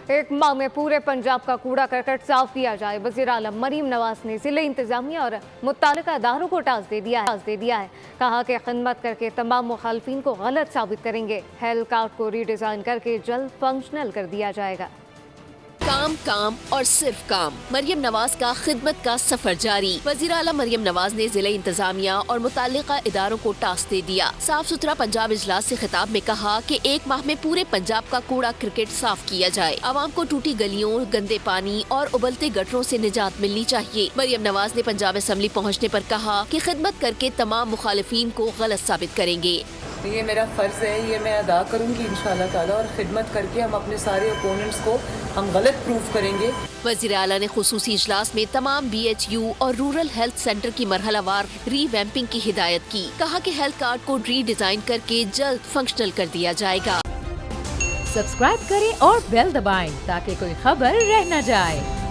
एक माह में पूरे पंजाब का कूड़ा करकट साफ किया जाए। वज़ीर आलम मरीम नवाज ने जिले इंतजामिया और मुत्तल्लिका इदारों को टास्क दे दिया है। कहा कि खिदमत करके तमाम मुखालफिन को गलत साबित करेंगे। हेल्थ कार्ड को रीडिज़ाइन करके जल्द फंक्शनल कर दिया जाएगा। काम काम और सिर्फ काम। मरियम नवाज का खिदमत का सफर जारी। वज़ीर आलम मरियम नवाज ने जिले इंतजामिया और मुताल्लिका इदारों को टास्क दे दिया। साफ सुथरा पंजाब इजलास से खिताब में कहा कि एक माह में पूरे पंजाब का कूड़ा क्रिकेट साफ किया जाए। आवाम को टूटी गलियों, गंदे पानी और उबलते गटरों से निजात मिलनी चाहिए। मरियम नवाज ने पंजाब असेंबली पहुँचने पर कहा कि खिदमत करके तमाम मुखालिफिन को गलत साबित करेंगे। ये मेरा फ़र्ज़ है, ये मैं अदा करूँगी इंशाअल्लाह ताला, और खिदमत करके हम अपने सारे ओपोनेंट्स को हम गलत प्रूफ करेंगे। वज़ीर आला ने खुसूसी इजलास में तमाम BHU और रूरल हेल्थ सेंटर की मरहलावार रीवैम्पिंग की हिदायत की। कहा कि हेल्थ कार्ड को रीडिज़ाइन करके जल्द फंक्शनल कर दिया जाएगा। सब्सक्राइब करें और बेल दबाएं ताकि कोई खबर रह न जाए।